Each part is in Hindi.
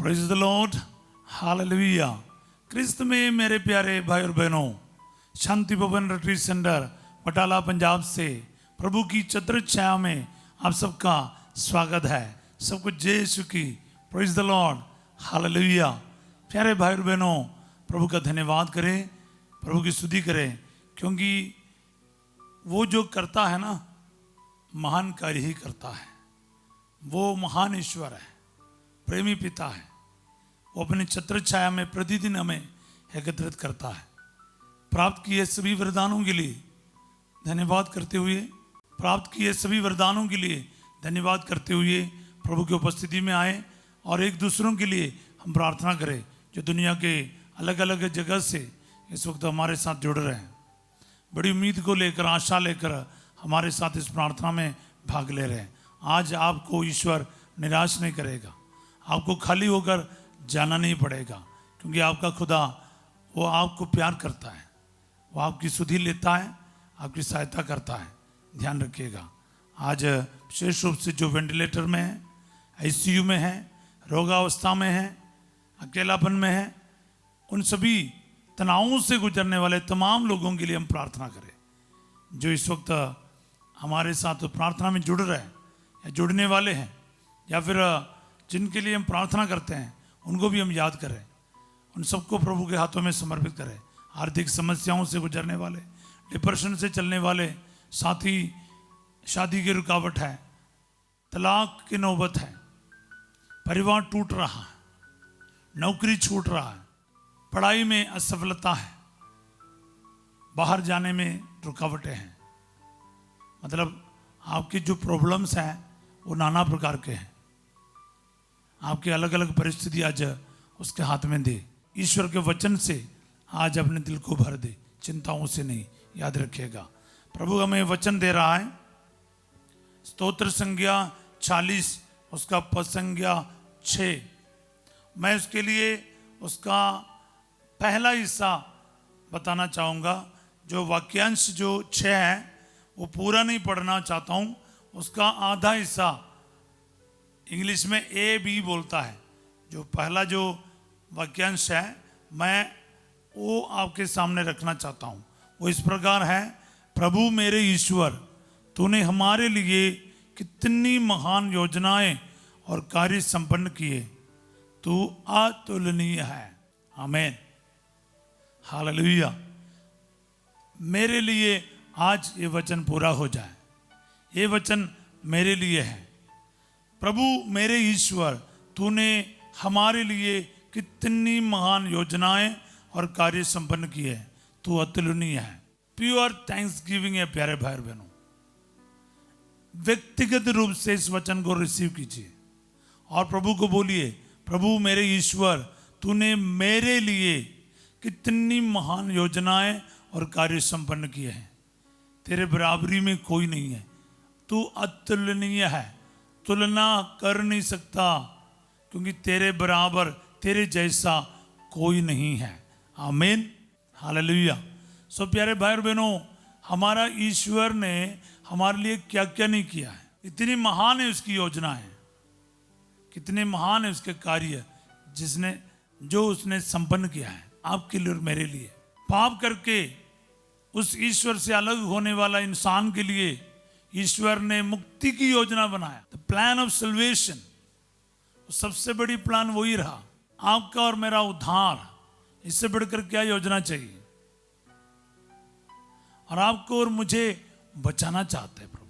Praise the Lord, hallelujah. क्रिस्त में मेरे प्यारे भाई और बहनों, शांति भवन रिट्रीट सेंटर बटाला पंजाब से प्रभु की चतुर छाया में आप सबका स्वागत है। सबको जय यीशु की। Praise the Lord, hallelujah. प्यारे भाई और बहनों, प्रभु का धन्यवाद करें, प्रभु की स्तुति करें, क्योंकि वो जो करता है ना, महान कार्य ही करता है। वो महान ईश्वर है, प्रेमी पिता है। वो अपनी छत्र छाया में प्रतिदिन हमें एकत्रित करता है। प्राप्त किए सभी वरदानों के लिए धन्यवाद करते हुए, प्राप्त किए सभी वरदानों के लिए धन्यवाद करते हुए प्रभु की उपस्थिति में आए और एक दूसरों के लिए हम प्रार्थना करें जो दुनिया के अलग अलग जगह से इस वक्त हमारे साथ जुड़ रहे हैं। बड़ी उम्मीद को लेकर, आशा लेकर हमारे साथ इस प्रार्थना में भाग ले रहे हैं। आज आपको ईश्वर निराश नहीं करेगा, आपको खाली होकर जाना नहीं पड़ेगा, क्योंकि आपका खुदा वो आपको प्यार करता है, वो आपकी सुधि लेता है, आपकी सहायता करता है। ध्यान रखिएगा। आज विशेष रूप से जो वेंटिलेटर में है, आईसीयू में है, रोगावस्था में है, अकेलापन में है, उन सभी तनावों से गुजरने वाले तमाम लोगों के लिए हम प्रार्थना करें। जो इस वक्त हमारे साथ प्रार्थना में जुड़ रहे हैं या जुड़ने वाले हैं, या फिर जिनके लिए हम प्रार्थना करते हैं, उनको भी हम याद करें। उन सबको प्रभु के हाथों में समर्पित करें। आर्थिक समस्याओं से गुजरने वाले, डिप्रेशन से चलने वाले, साथ ही शादी की रुकावट है, तलाक की नौबत है, परिवार टूट रहा है, नौकरी छूट रहा है, पढ़ाई में असफलता है, बाहर जाने में रुकावटें हैं। मतलब आपकी जो प्रॉब्लम्स हैं वो नाना प्रकार के हैं। आपकी अलग अलग परिस्थिति आज उसके हाथ में दे। ईश्वर के वचन से आज अपने दिल को भर दे, चिंताओं से नहीं। याद रखिएगा, प्रभु हमें वचन दे रहा है। स्तोत्र संज्ञा 40 उसका पद संज्ञा 6। मैं उसके लिए उसका पहला हिस्सा बताना चाहूँगा। जो वाक्यांश जो 6 है वो पूरा नहीं पढ़ना चाहता हूँ। उसका आधा हिस्सा इंग्लिश में ए बी बोलता है। जो पहला जो वाक्यांश है मैं वो आपके सामने रखना चाहता हूँ। वो इस प्रकार है, प्रभु मेरे ईश्वर, तूने हमारे लिए कितनी महान योजनाएं और कार्य संपन्न किए। तू अतुलनीय है। आमीन, हालेलुया। मेरे लिए आज ये वचन पूरा हो जाए। ये वचन मेरे लिए है। प्रभु मेरे ईश्वर, तूने हमारे लिए कितनी महान योजनाएं और कार्य संपन्न किए। तू अतुलनीय है। प्योर थैंक्स गिविंग है। प्यारे भाई बहनों, व्यक्तिगत रूप से इस वचन को रिसीव कीजिए और प्रभु को बोलिए, प्रभु मेरे ईश्वर, तूने मेरे लिए कितनी महान योजनाएं और कार्य संपन्न किए हैं। तेरे बराबरी में कोई नहीं है। तू अतुलनीय है, तुलना कर नहीं सकता, क्योंकि तेरे बराबर, तेरे जैसा कोई नहीं है। आमीन, हालेलुया। सो प्यारे भाई और बहनों, हमारा ईश्वर ने हमारे लिए क्या क्या नहीं किया है। इतनी महान है उसकी योजनाएं, कितने महान है उसके कार्य जो उसने संपन्न किया है आपके लिए और मेरे लिए। पाप करके उस ईश्वर से अलग होने वाला इंसान के लिए ईश्वर ने मुक्ति की योजना बनाया। The plan of salvation. सबसे बड़ी प्लान वही रहा, आपका और मेरा उद्धार। इससे बढ़कर क्या योजना चाहिए? और आपको और मुझे बचाना चाहते हैं प्रभु।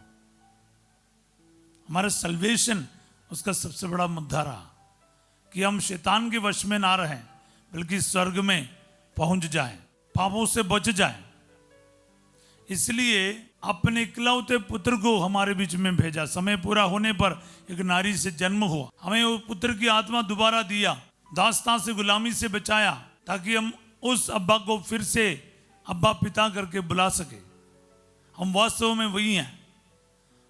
हमारा सल्वेशन उसका सबसे बड़ा मुद्दा रहा कि हम शैतान के वश में ना रहें, बल्कि स्वर्ग में पहुंच जाएं, पापों से बच जाएं। इसलिए अपने इकलौते पुत्र को हमारे बीच में भेजा। समय पूरा होने पर एक नारी से जन्म हुआ। हमें वो पुत्र की आत्मा दोबारा दिया, दास्तां से, गुलामी से बचाया, ताकि हम उस अब्बा को फिर से अब्बा पिता करके बुला सके। हम वास्तव में वही हैं।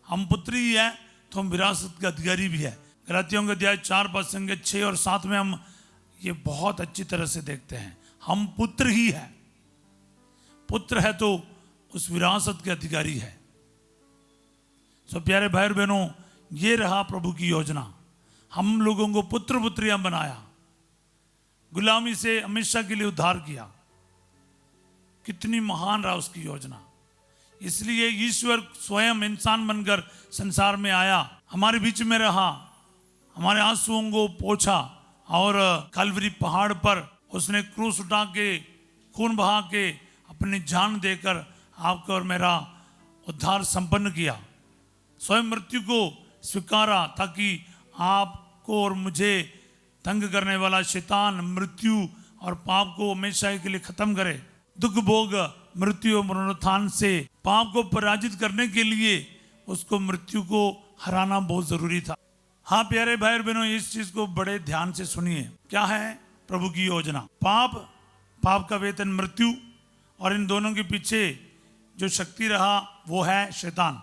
हम पुत्र ही हैं तो हम विरासत के अधिकारी भी है। गलातियों के अध्याय 4 पद संख्या 6 और 7 में हम ये बहुत अच्छी तरह से देखते हैं। हम पुत्र ही हैं। पुत्र है तो उस विरासत के अधिकारी है। सो प्यारे भाई और बहनों, ये रहा प्रभु की योजना। हम लोगों को पुत्र पुत्रियां बनाया, गुलामी से हमेशा के लिए उद्धार किया। कितनी महान रहा उसकी योजना। इसलिए ईश्वर स्वयं इंसान बनकर संसार में आया, हमारे बीच में रहा, हमारे आंसुओं को पोंछा और कलवरी पहाड़ पर उसने क्रूस उठा के, खून बहा के, अपनी जान देकर आपका और मेरा उद्धार संपन्न किया। स्वयं मृत्यु को स्वीकारा ताकि आपको और मुझे तंग करने वाला शैतान मृत्यु और पाप को हमेशा के लिए खत्म करे। दुख भोग मृत्यु और पुनरुत्थान से पाप को पराजित करने के लिए उसको मृत्यु को हराना बहुत जरूरी था। हाँ प्यारे भाई और बहनों, इस चीज को बड़े ध्यान से सुनिए। क्या है प्रभु की योजना? पाप का वेतन मृत्यु, और इन दोनों के पीछे जो शक्ति रहा वो है शैतान।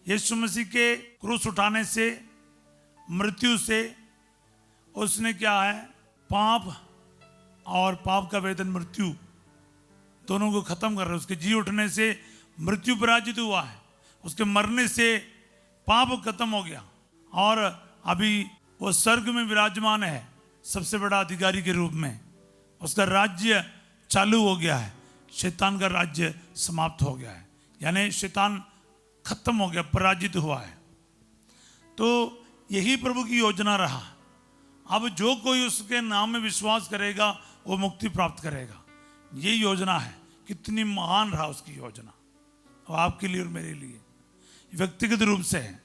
यीशु मसीह के क्रूस उठाने से, मृत्यु से उसने क्या है, पाप और पाप का वेतन मृत्यु दोनों को खत्म कर रहे। उसके जी उठने से मृत्यु पराजित हुआ है, उसके मरने से पाप खत्म हो गया, और अभी वो स्वर्ग में विराजमान है सबसे बड़ा अधिकारी के रूप में। उसका राज्य चालू हो गया है, शैतान का राज्य समाप्त हो गया है, यानी शैतान खत्म हो गया, पराजित हुआ है। तो यही प्रभु की योजना रहा। अब जो कोई उसके नाम में विश्वास करेगा वो मुक्ति प्राप्त करेगा। ये योजना है। कितनी महान रहा उसकी योजना, और आपके लिए और मेरे लिए व्यक्तिगत रूप से है।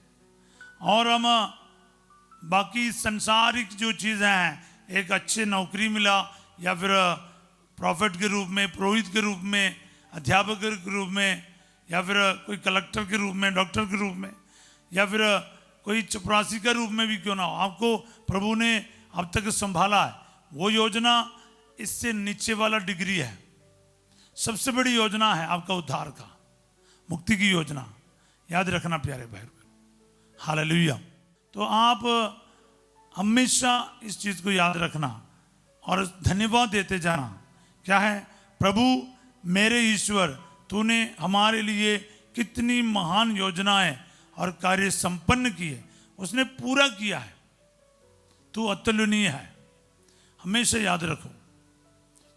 और हम बाकी संसारिक जो चीज़ें हैं, एक अच्छे नौकरी मिला, या फिर प्रॉफिट के रूप में, पुरोहित के रूप में, अध्यापक के रूप में, या फिर कोई कलेक्टर के रूप में, डॉक्टर के रूप में, या फिर कोई चपरासी के रूप में भी क्यों ना हो, आपको प्रभु ने अब तक संभाला है। वो योजना इससे नीचे वाला डिग्री है। सबसे बड़ी योजना है आपका उद्धार का, मुक्ति की योजना। याद रखना प्यारे भाई, हालेलुया। तो आप हमेशा इस चीज को याद रखना और धन्यवाद देते जाना। क्या है? प्रभु मेरे ईश्वर, तूने हमारे लिए कितनी महान योजनाएं और कार्य संपन्न किए, उसने पूरा किया है। तू अतुलनीय है। हमेशा याद रखो,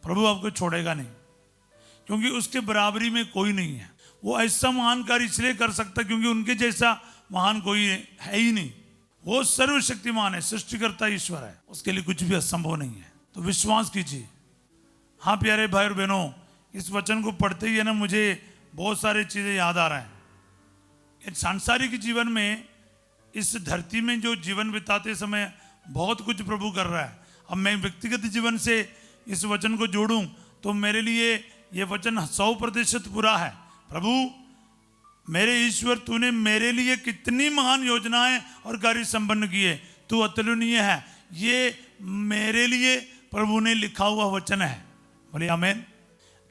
प्रभु आपको छोड़ेगा नहीं, क्योंकि उसके बराबरी में कोई नहीं है। वो ऐसा महान कार्य इसलिए कर सकता क्योंकि उनके जैसा महान कोई है ही नहीं। वो सर्वशक्तिमान है, सृष्टिकर्ता ईश्वर है, उसके लिए कुछ भी असंभव नहीं है। तो विश्वास कीजिए। हाँ प्यारे भाई और बहनों, इस वचन को पढ़ते ही है ना, मुझे बहुत सारी चीज़ें याद आ रहा है। सांसारिक जीवन में, इस धरती में जो जीवन बिताते समय बहुत कुछ प्रभु कर रहा है। अब मैं व्यक्तिगत जीवन से इस वचन को जोड़ूं तो मेरे लिए ये वचन 100% पूरा है। प्रभु मेरे ईश्वर, तूने मेरे लिए कितनी महान योजनाएं और कार्य संपन्न किए, तू अतुलनीय है। ये मेरे लिए प्रभु ने लिखा हुआ वचन है। बोलिए आमीन।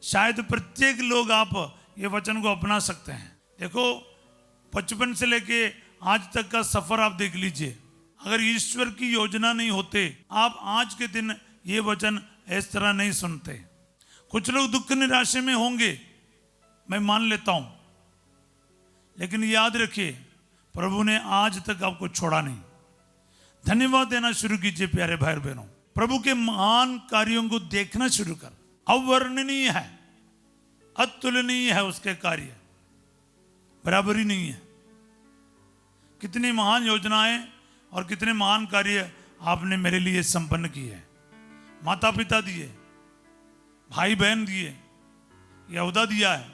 शायद प्रत्येक लोग आप ये वचन को अपना सकते हैं। देखो, बचपन से लेके आज तक का सफर आप देख लीजिए। अगर ईश्वर की योजना नहीं होते, आप आज के दिन ये वचन इस तरह नहीं सुनते। कुछ लोग दुख निराशे में होंगे, मैं मान लेता हूं, लेकिन याद रखिए प्रभु ने आज तक आपको छोड़ा नहीं। धन्यवाद देना शुरू कीजिए प्यारे भाई बहनों। प्रभु के महान कार्यों को देखना शुरू कर। अवर्णनीय है, अतुलनीय है उसके कार्य, बराबरी नहीं है। कितनी महान योजनाएं और कितने महान कार्य आपने मेरे लिए संपन्न किए हैं। माता पिता दिए, भाई बहन दिए, यहूदा दिया है,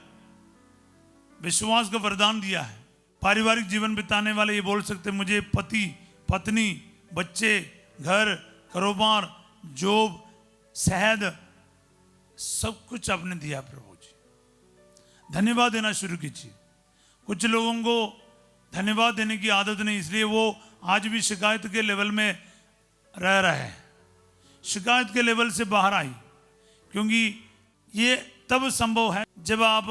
विश्वास का वरदान दिया है। पारिवारिक जीवन बिताने वाले ये बोल सकते मुझे पति, पत्नी, बच्चे, घर, कारोबार, जॉब, शहद, सब कुछ आपने दिया प्रभु जी। धन्यवाद देना शुरू कीजिए। कुछ लोगों को धन्यवाद देने की आदत नहीं, इसलिए वो आज भी शिकायत के लेवल में रह रहे हैं। शिकायत के लेवल से बाहर आई, क्योंकि ये तब संभव है जब आप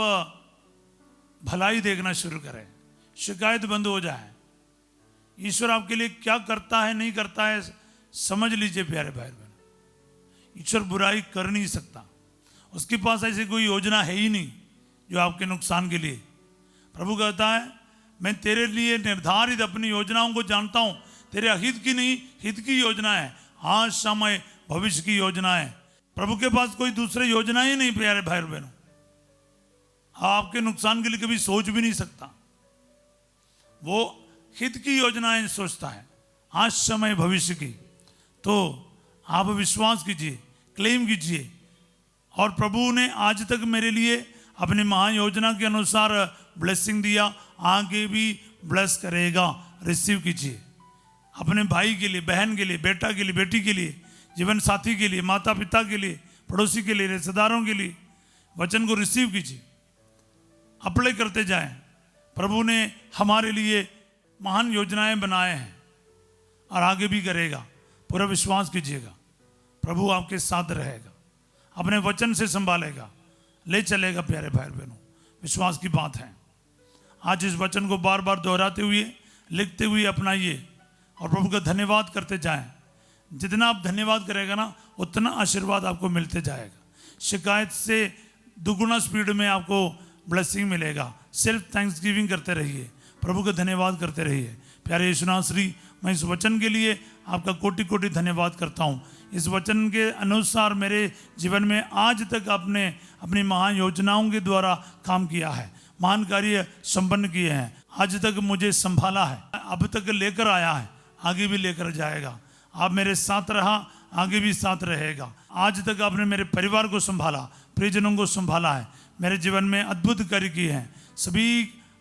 भलाई देखना शुरू करें, शिकायत बंद हो जाए। ईश्वर आपके लिए क्या करता है, नहीं करता है, समझ लीजिए प्यारे भाई बहन। ईश्वर बुराई कर नहीं सकता, उसके पास ऐसी कोई योजना है ही नहीं जो आपके नुकसान के लिए। प्रभु कहता है मैं तेरे लिए निर्धारित अपनी योजनाओं को जानता हूं, तेरे अहित की नहीं हित की योजना है। आज समय भविष्य की योजनाएं। प्रभु के पास कोई दूसरी योजना ही नहीं प्यारे भाई और बहनों। आपके नुकसान के लिए कभी सोच भी नहीं सकता। वो हित की योजनाएं सोचता है, आज समय भविष्य की। तो आप विश्वास कीजिए, क्लेम कीजिए। और प्रभु ने आज तक मेरे लिए अपनी महायोजना के अनुसार ब्लेसिंग दिया, आगे भी ब्लेस करेगा। रिसीव कीजिए। अपने भाई के लिए, बहन के लिए, बेटा के लिए, बेटी के लिए, जीवन साथी के लिए, माता पिता के लिए, पड़ोसी के लिए, रिश्तेदारों के लिए वचन को रिसीव कीजिए, अप्लाई करते जाएं। प्रभु ने हमारे लिए महान योजनाएं बनाए हैं और आगे भी करेगा। पूरा विश्वास कीजिएगा, प्रभु आपके साथ रहेगा, अपने वचन से संभालेगा, ले चलेगा। प्यारे भाई बहनों, विश्वास की बात है। आज इस वचन को बार बार दोहराते हुए, लिखते हुए अपनाइए और प्रभु का धन्यवाद करते जाएं। जितना आप धन्यवाद करेगा ना, उतना आशीर्वाद आपको मिलते जाएगा। शिकायत से दुगुना स्पीड में आपको ब्लेसिंग मिलेगा। सिर्फ थैंक्स गिविंग करते रहिए, प्रभु का धन्यवाद करते रहिए। प्यारे यीशु श्री, मैं इस वचन के लिए आपका कोटि कोटि धन्यवाद करता हूँ। इस वचन के अनुसार मेरे जीवन में आज तक आपने अपनी महान योजनाओं के द्वारा काम किया है, महान कार्य संपन्न किए हैं। आज तक मुझे संभाला है, अब तक लेकर आया है, आगे भी लेकर जाएगा। आप मेरे साथ रहा, आगे भी साथ रहेगा। आज तक आपने मेरे परिवार को संभाला, परिजनों को संभाला है, मेरे जीवन में अद्भुत कार्य किए हैं। सभी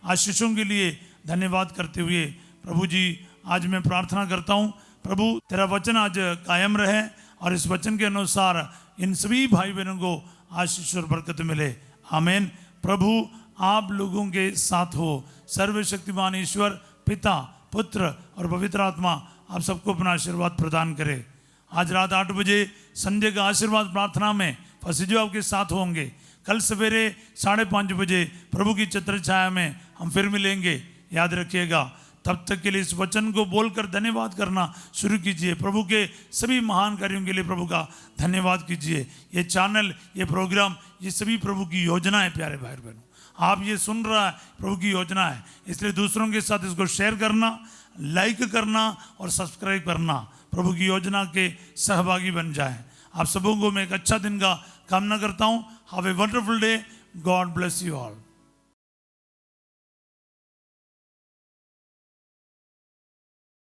आशीषों के लिए धन्यवाद करते हुए प्रभु जी, आज मैं प्रार्थना करता हूँ, प्रभु तेरा वचन आज कायम रहे और इस वचन के अनुसार इन सभी भाई बहनों को आशीष और बरकत मिले। आमीन। प्रभु आप लोगों के साथ हो। सर्वशक्तिमान ईश्वर पिता, पुत्र और पवित्र आत्मा आप सबको अपना आशीर्वाद प्रदान करे। आज रात 8 बजे संध्या का आशीर्वाद प्रार्थना में फसीजो आपके साथ होंगे। कल सवेरे 5:30 बजे प्रभु की छत्र छाया में हम फिर मिलेंगे। याद रखिएगा, तब तक के लिए इस वचन को बोलकर धन्यवाद करना शुरू कीजिए। प्रभु के सभी महान कार्यों के लिए प्रभु का धन्यवाद कीजिए। ये चैनल, ये प्रोग्राम, ये सभी प्रभु की योजना है। प्यारे भाई बहनों, आप ये सुन रहा है, प्रभु की योजना है। इसलिए दूसरों के साथ इसको शेयर करना, लाइक करना और सब्सक्राइब करना, प्रभु की योजना के सहभागी बन जाएं। आप सबों को मैं एक अच्छा दिन का कामना करता हूँ। Have a wonderful day. God bless you all.